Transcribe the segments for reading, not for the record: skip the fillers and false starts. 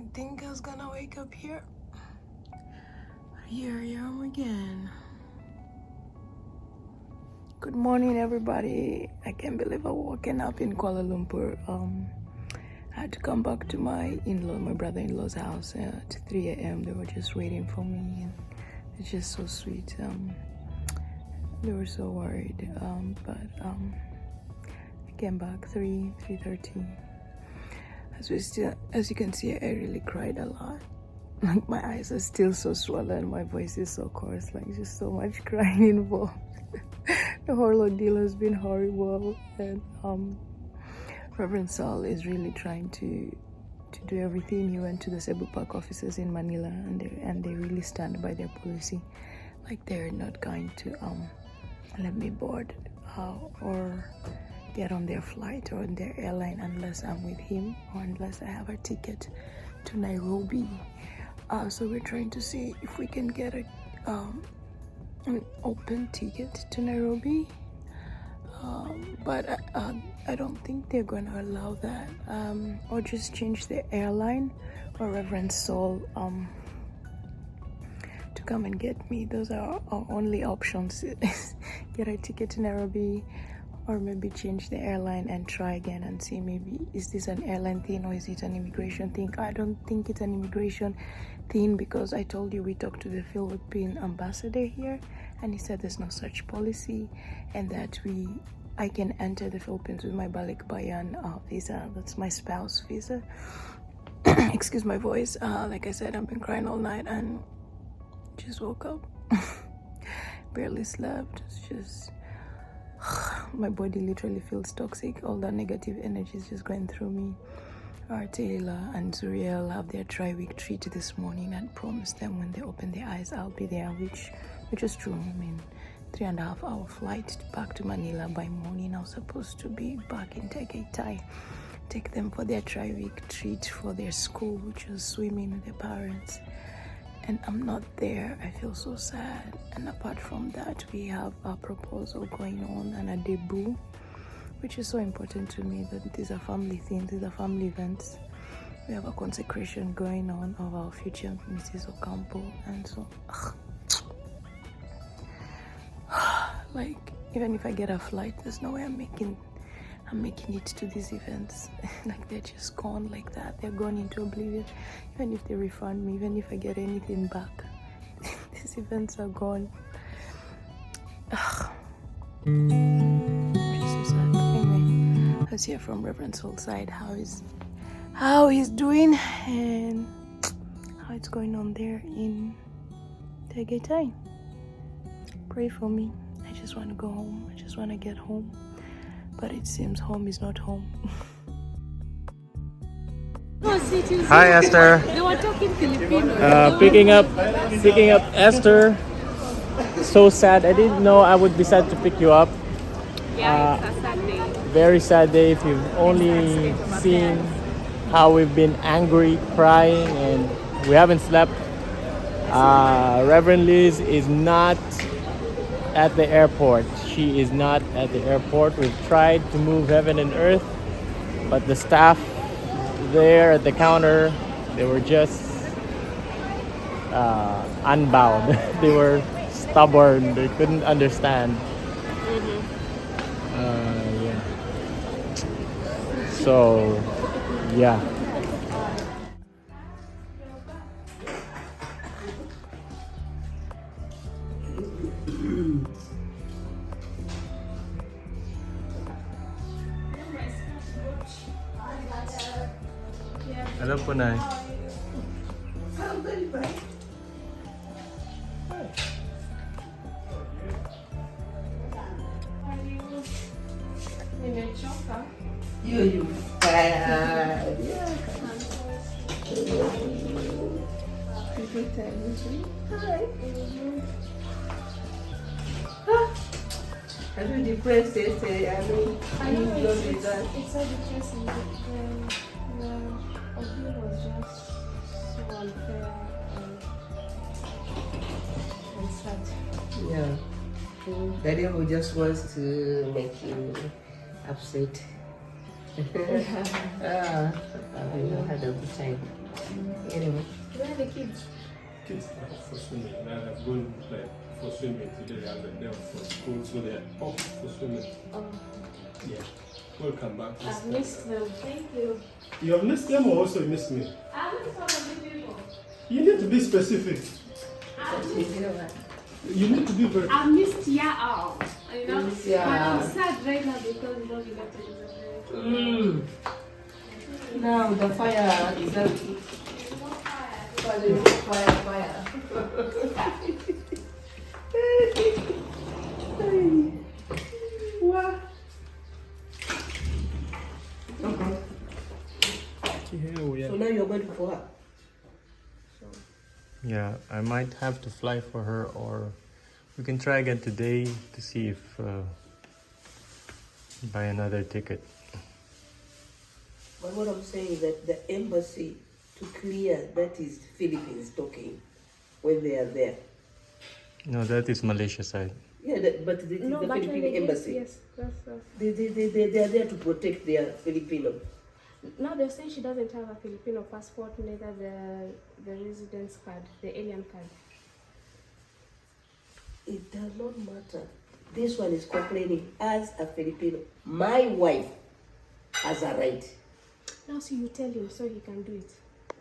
didn't think I was gonna wake up here. Here I am again. Good morning, everybody. I can't believe I'm waking up in Kuala Lumpur. I had to come back to my brother-in-law's house at 3 a.m. They were just waiting for me, and it's just so sweet. They were so worried, but I came back 3:30. As you can see, I really cried a lot. Like, my eyes are still so swollen, my voice is so coarse, like just so much crying involved. The whole ordeal has been horrible, and Reverend Saul is really trying to do everything. He went to the Cebu Park offices in Manila, and they really stand by their policy. Like, they're not going to let me board or get on their flight or on their airline unless I'm with him or unless I have a ticket to Nairobi. So we're trying to see if we can get an open ticket to Nairobi, but I don't think they're going to allow that, or just change the airline or Reverend Saul to come and get me. Those are our only options. Get a ticket to Nairobi, or maybe change the airline and try again and see, maybe is this an airline thing or is it an immigration thing. I don't think it's an immigration thing, because I told you we talked to the Philippine ambassador here, and he said there's no such policy, and that I can enter the Philippines with my balikbayan visa. That's my spouse visa. Excuse my voice. Like I said, I've been crying all night and just woke up. Barely slept. It's just my body literally feels toxic. All that negative energy is just going through me. Taylor and Zuriel have their tri-week treat this morning, and promised them when they open their eyes I'll be there, which is true. I mean, 3.5-hour flight back to Manila by morning. I was supposed to be back in Tagaytay, take them for their tri-week treat for their school, which is swimming with their parents, and I'm not there. I feel so sad. And apart from that, we have a proposal going on and a debut, which is so important to me, that these are family things, these are family events. We have a consecration going on of our future Mrs. Ocampo, and so like, even if I get a flight, there's no way I'm making it to these events. Like, they're just gone like that. They're gone into oblivion. Even if they refund me, even if I get anything back, these events are gone. Just so sad. Anyway, let's hear from Reverend Saul's side how he's doing and how it's going on there in Tagaytay. Pray for me. I just want to go home. I just want to get home. But it seems home is not home. Hi, Esther. They were talking Filipino. Picking up Esther. So sad. I didn't know I would be sad to pick you up. Yeah, it's a sad day. Very sad day. If you've only seen how we've been angry, crying, and we haven't slept. Reverend Liz is not at the airport. She is not at the airport. We've tried to move heaven and earth, but the staff there at the counter, they were just unbound. They were stubborn. They couldn't understand. Yeah. So, yeah. Hello po, Nay. You bad. Hi. Are you depressed? I know It's so depressing. The ordeal was just so unfair and sad. Yeah. Daddy who just wants to make you upset. I had a good time. Anyway. Where are the kids? Kids are off for swimming. They have gone like for swimming today. They have been there for school, so they're off for swimming. Oh, Yeah. Welcome back. I've missed them. Thank you. You have missed them, or also you missed me? I haven't found the people. You need to be specific. You need to be very. I missed Yao. You know, Miss but Yao. I'm sad right now because we don't get to Now the fire is that fire. What? Okay. So now you're going for her. Yeah, I might have to fly for her, or we can try again today to see if buy another ticket. But what I'm saying is that the embassy to clear, that is Philippines talking when they are there. No, that is Malaysia side. Yeah, but the Philippine embassy. Yes, that's. They are there to protect their Filipino. Now they're saying she doesn't have a Filipino passport, neither the residence card, the alien card. It does not matter. This one is complaining as a Filipino. My wife has a right. Now see, you tell him so he can do it.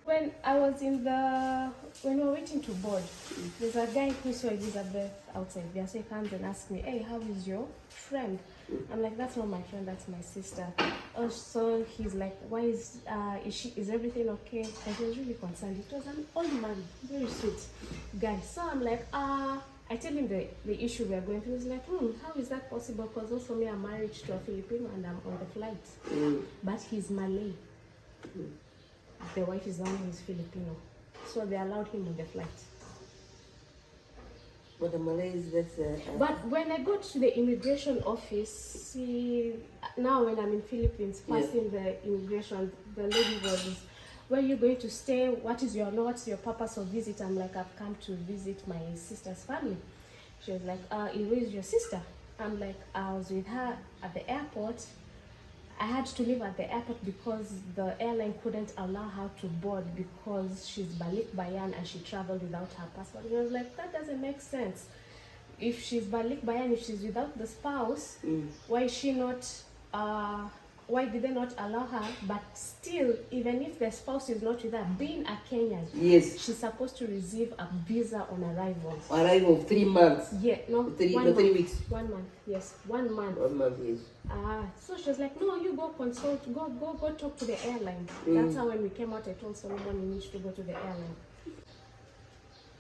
When I was when we were waiting to board, there's a guy who saw Elizabeth outside there. So he comes and asks me, "Hey, how is your friend?" I'm like, "That's not my friend, that's my sister." Oh, so he's like, "Why is everything okay?" And he was really concerned. It was an old man, very sweet guy. So I'm like, I tell him the issue we are going through. He's like, how is that possible? Because also me, I'm married to a Filipino and I'm on the flight. But he's Malay. The wife is the one who is Filipino. So they allowed him on the flight. But the Malays, that's But when I got to the immigration office, now when I'm in Philippines, passing the immigration, the lady was, "Where are you going to stay? What's your purpose of visit?" I'm like, "I've come to visit my sister's family." She was like, "Who is your sister?" I'm like, "I was with her at the airport. I had to leave at the airport because the airline couldn't allow her to board because she's Balik Bayan and she traveled without her passport." And I was like, "That doesn't make sense. If she's Balik Bayan, if she's without the spouse, why is she not? Why did they not allow her? But still, even if the spouse is not with her, being a Kenyan, yes, she's supposed to receive a visa on arrival. Arrival 3 months. Yeah, no, 3 1 month. 3 weeks. 1 month, yes, 1 month. 1 month, yes. So she was like, "No, you go consult, go talk to the airline." That's how when we came out, I told someone we need to go to the airline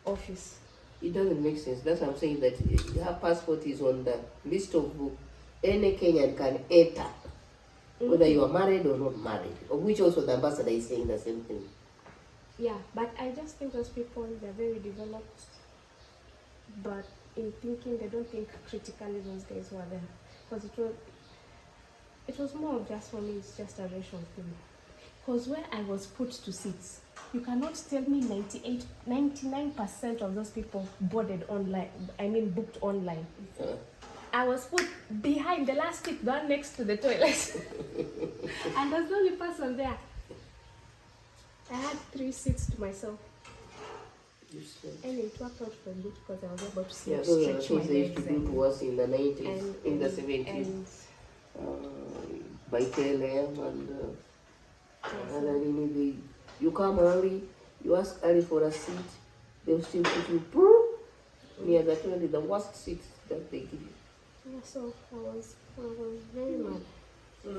office. It doesn't make sense. That's what I'm saying, that her passport is on the list of any Kenyan can enter, whether you are married or not married, of which also the ambassador is saying the same thing. Yeah, but I just think those people, they're very developed, but in thinking, they don't think critically those guys were there. Because it was more just for me, it's just a racial thing. Because where I was put to seats, you cannot tell me 99% of those people boarded online, booked online. I was put behind the last seat, the one next to the toilet. And I was the only person there. I had 3 seats to myself. And it worked out for good because I was able to Yeah, stretch those are the my things they used to legs. do to us in the 90s, in the 70s. By KLM and you come early, you ask early for a seat, they'll still put you near the toilet, the worst seat that they give you. Yeah, so I was very mad.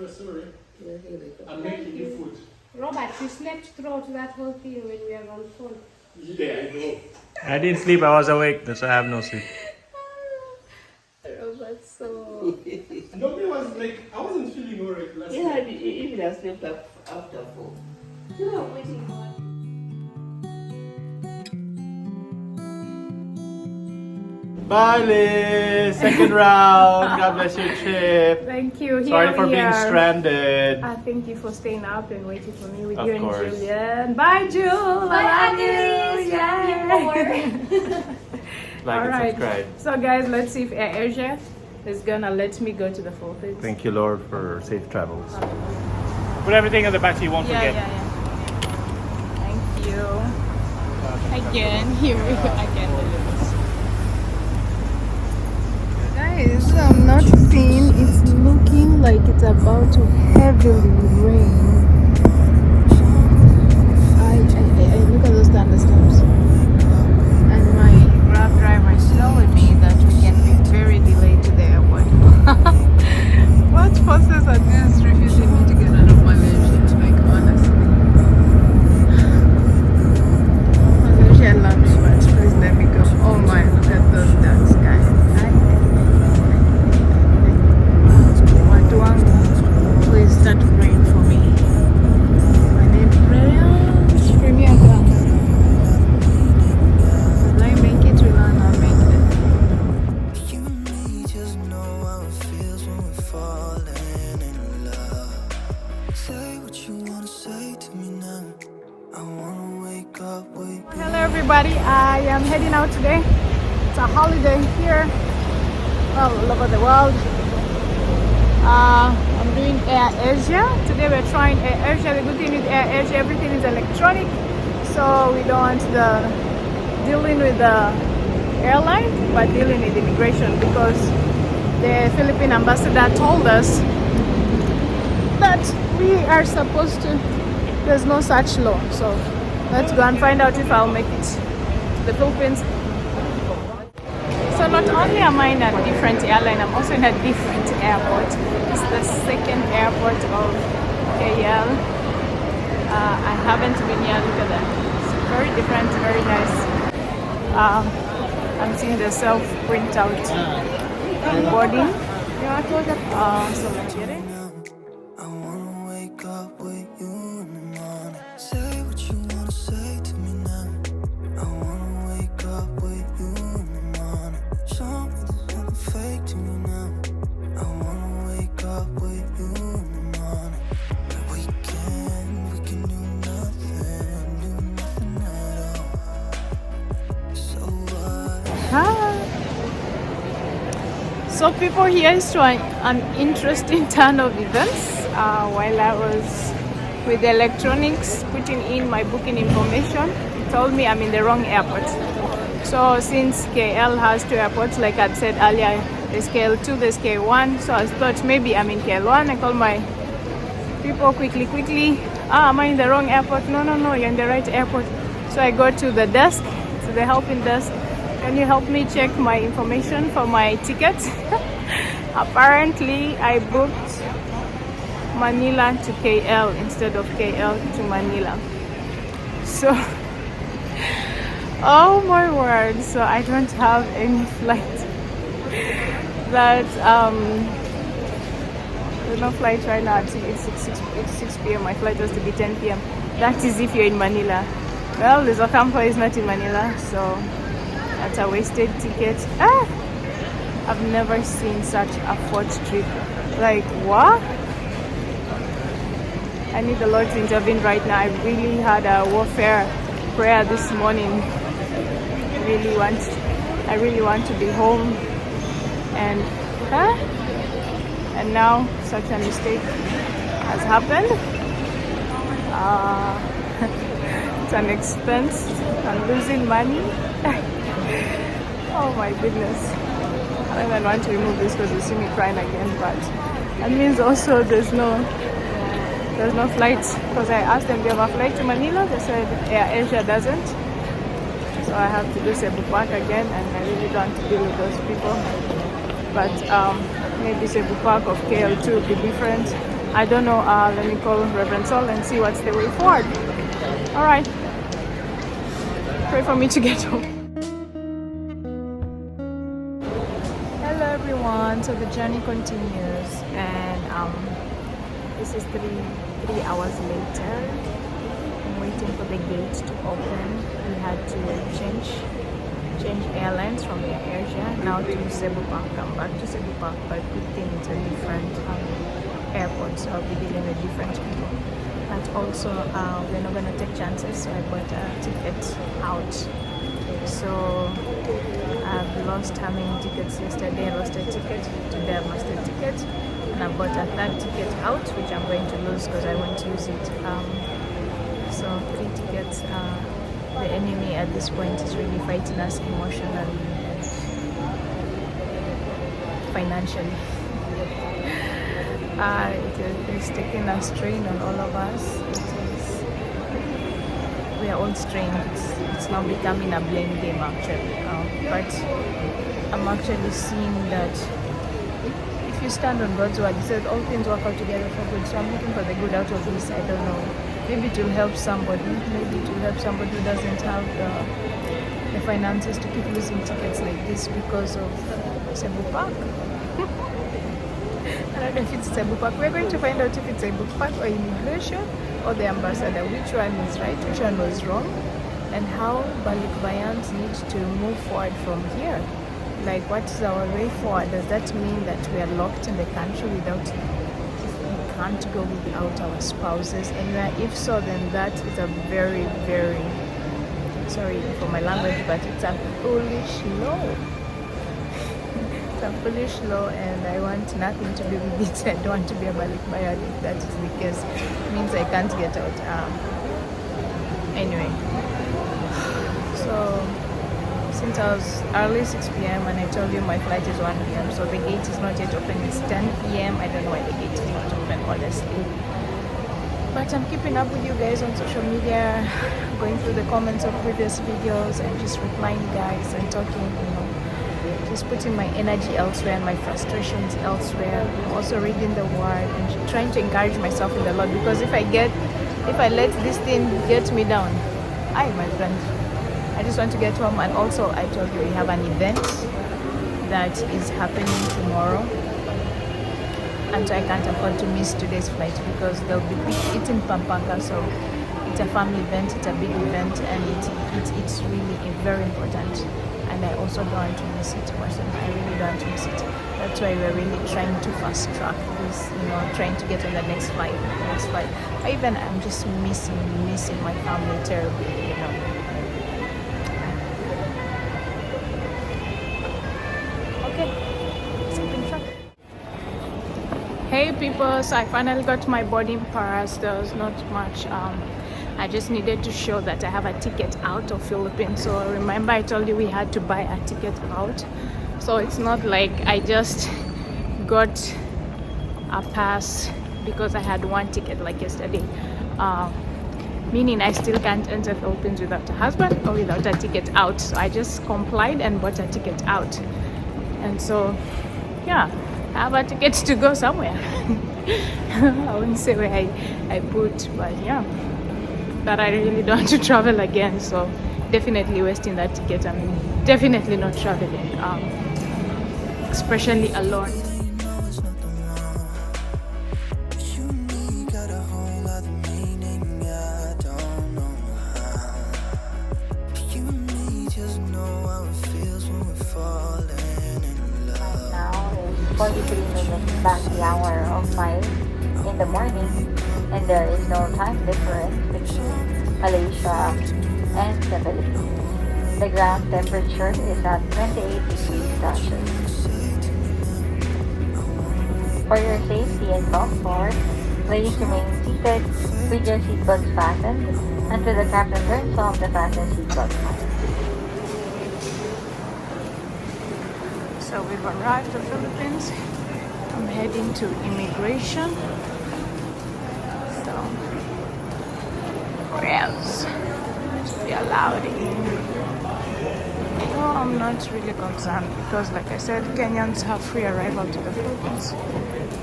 Sorry. Yeah, here they come. I'm making you food. Robert, you slept throughout that whole thing when we were on the phone. Yeah, I know. I didn't sleep. I was awake. That's why I have no sleep. Robert, so... Nobody was like, I wasn't feeling alright last Yeah, night. even I slept up after 4. You are waiting for Bye, Liz. Second round. God bless your trip. Thank you. Sorry for being stranded. Thank you for staying up and waiting for me with Of you and course. Julian. Bye, Jul. Bye, I love Agnes. you. Yay. Like All and right. subscribe. So, guys, let's see if Air Asia is gonna let me go to the Philippines. Thank you, Lord, for safe travels. Put everything in the back so you won't forget. Thank Again, here we go again. Guys, I'm not seeing. It's looking like it's about to heavily rain. I look at those thunderstorms, and my Grab driver is telling me that we can be very delayed to the airport. What forces are these refusing me to get out of Malaysia? Like honestly, Malaysia love me, but please let me go. Oh my, look at those dark skies. Watu wangu, please start praying for me. I need prayers. Premier God. Will I make it? Will I not make it? You and me just know how it feels when we're falling in love. Say what you wanna say to me now. I wanna wake up with you. Hello everybody, I am heading out today. It's a holiday here, well, all over the world. I'm doing Air Asia. Today we're trying Air Asia. The good thing with Air Asia, everything is electronic, so we don't dealing with the airline, but dealing with immigration, because the Philippine ambassador told us that we are supposed to, there's no such law. So let's go and find out if I'll make it to the Philippines. So not only am I in a different airline, I'm also in a different airport. It's the second airport of KL. I haven't been here. Look at that. It's very different, very nice. I'm seeing the self printout boarding. So let's get it. I wanna wake up with you in the morning. Say what you wanna say to me now. I wanna wake up with you in the morning. Show me there's nothing fake to me now. I wanna wake up with you in the morning. We can do nothing at all. So what? So people, here is trying an interesting turn of events. While I was with the electronics putting in my booking information, it told me I'm in the wrong airport. So since KL has two airports, like I'd said earlier, there's KL2, there's KL1. So I thought maybe I'm in KL1. I called my people quickly. Am I in the wrong airport? No, you're in the right airport. So I go to the desk, to the helping desk. Can you help me check my information for my ticket? Apparently, I booked Manila to KL instead of KL to Manila. So, oh my word! So I don't have any flight. There's no flight right now. It's 6 p.m. My flight was to be 10 p.m. That is if you're in Manila. Well, this Ocampo is not in Manila, so that's a wasted ticket. I've never seen such a fort trip. Like, what? I need the Lord to intervene right now. I really had a warfare prayer this morning. I really want to be home. And now such a mistake has happened. It's an expense. I'm losing money. Oh my goodness. I don't even want to remove this because you see me crying again, but that means also there's no flights, because I asked them, do you have a flight to Manila? They said Air Asia doesn't. So I have to do Cebu Park again, and I really don't want to deal with those people. But maybe Cebu Park of KL2 would be different. I don't know. Let me call Reverend Sol and see what's the way forward. Alright. Pray for me to get home. Hello everyone. So the journey continues, and this is three hours later. I'm waiting for the gate to open. We had to change airlines from Air Asia now to Cebu Park. Come back to Cebu Park, but good thing it's a different airport, so I'll be dealing with different people. But also we're not gonna take chances, so I bought a ticket out. So I've lost how many tickets yesterday? I lost a ticket. Today I've lost a ticket, and I bought a third ticket out, which I'm going to lose because I won't use it. So 3 tickets the enemy at this point is really fighting us emotionally and financially. It's taking a strain on all of us. We are all strained. It's now becoming a blame game actually. But I'm actually seeing that if you stand on God's word, He says all things work out together for good. So I'm looking for the good out of this. I don't know. Maybe it will help somebody. Maybe it will help somebody who doesn't have the finances to keep losing tickets like this because of Cebu Park. I don't know if it's Cebu Park. We're going to find out if it's Cebu Park or immigration or the ambassador. Which one is right? Which one was wrong? And how Balikbayans need to move forward from here. Like, what is our way forward? Does that mean that we are locked in the country without, if we can't go without our spouses anywhere? If so, then that is a very, very, sorry for my language, but it's a foolish law. It's a foolish law, and I want nothing to do with it. I don't want to be a Balikbayan if that is the case. It means I can't get out. Anyway, so since I was early 6 p.m. and I told you my flight is 1 p.m. so the gate is not yet open. It's 10 p.m. I don't know why the gate is not open, honestly. But I'm keeping up with you guys on social media, going through the comments of previous videos and just replying guys and talking, just putting my energy elsewhere and my frustrations elsewhere. I'm also reading the word and trying to encourage myself in the Lord, because if I let this thing get me down, my friend, I just want to get home. And also I told you we have an event that is happening tomorrow, and so I can't afford to miss today's flight because they'll be eating Pampanga. So it's a family event, it's a big event, and it's really very important, and I also don't want to miss it personally. I really don't want to miss it. That's why we're really trying to fast track this, trying to get on the next flight. I'm just missing my family terribly, Hey people, so I finally got my boarding pass. There was not much. I just needed to show that I have a ticket out of Philippines. So remember I told you we had to buy a ticket out. So it's not like I just got a pass because I had one ticket like yesterday. Meaning I still can't enter Philippines without a husband or without a ticket out. So I just complied and bought a ticket out. And so, yeah. I have a ticket to go somewhere. I wouldn't say where I put, but yeah. But I really don't want to travel again, so definitely wasting that ticket. I'm definitely not traveling, especially alone. Now is 43 minutes past the hour of 5 in the morning, and there is no time difference between Malaysia and the Philippines. The ground temperature is at 28 degrees Celsius. For your safety and comfort, please remain seated with your seatbelts fastened until the captain turns off the fasten seatbelt sign. So we've arrived in the Philippines. I'm heading to immigration. So, yes, to be allowed in. No, I'm not really concerned because, like I said, Kenyans have free arrival to the Philippines.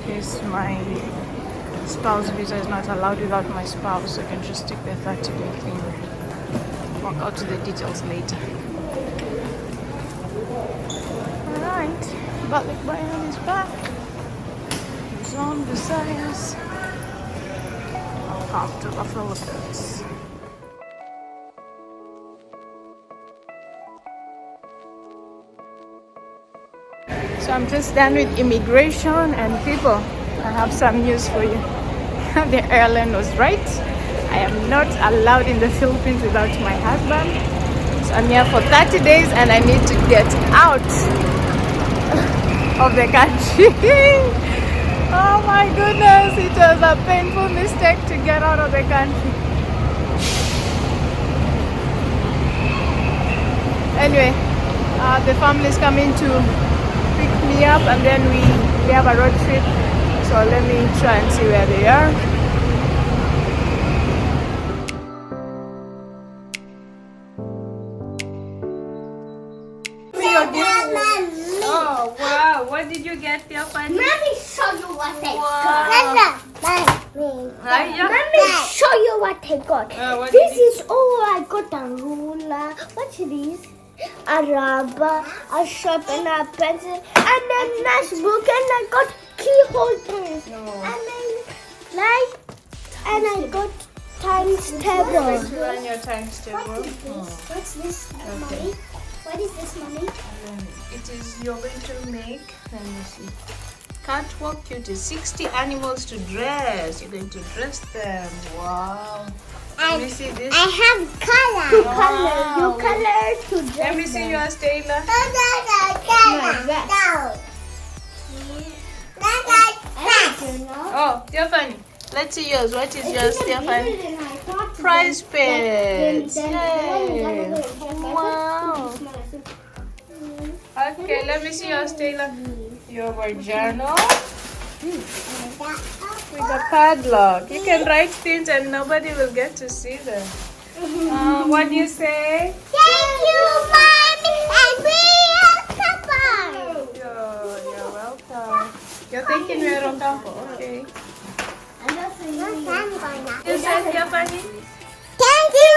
Yes, my spouse visa is not allowed without my spouse. I can just take the 30-day thing. Walk out to the details later. Alright, Balikbayan is back. Luzon, Visayas. Welcome to the Philippines. So I'm just done with immigration, and people, I have some news for you. The airline was right. I am not allowed in the Philippines without my husband. So I'm here for 30 days and I need to get out of the country. Oh my goodness, it was a painful mistake to get out of the country. Anyway, the family is coming to pick me up, and then we have a road trip. So let me try and see where they are. Oh wow! What did you get, dear Fanny? Let me show you what I Wow. got. Yeah. Let me show you what I got. What This did you- is I got a ruler. What's this? A rubber, a sharpener, a pencil, and a nice book, and I got keyhole pens. And I got times table. Run your times table. What's this, mommy? What is this, mommy? It is you're going to make. Let me see. Catwalk cuties. 60 animals to dress. You're going to dress them. Wow. Let me see this. I have color. To color. You color to dress. Let me see yours, Taylor. Oh, Stephanie. Let's see yours. What is yours, Stephanie? Prize pets. Yay. Wow. Okay, let me see yours, Taylor. Your journal. With a padlock. You can write things and nobody will get to see them. What do you say? Thank you, mommy, and we are Papa. You're welcome. You're thinking we're on campo. Okay. I'm not saying You said, Stephanie? Thank you,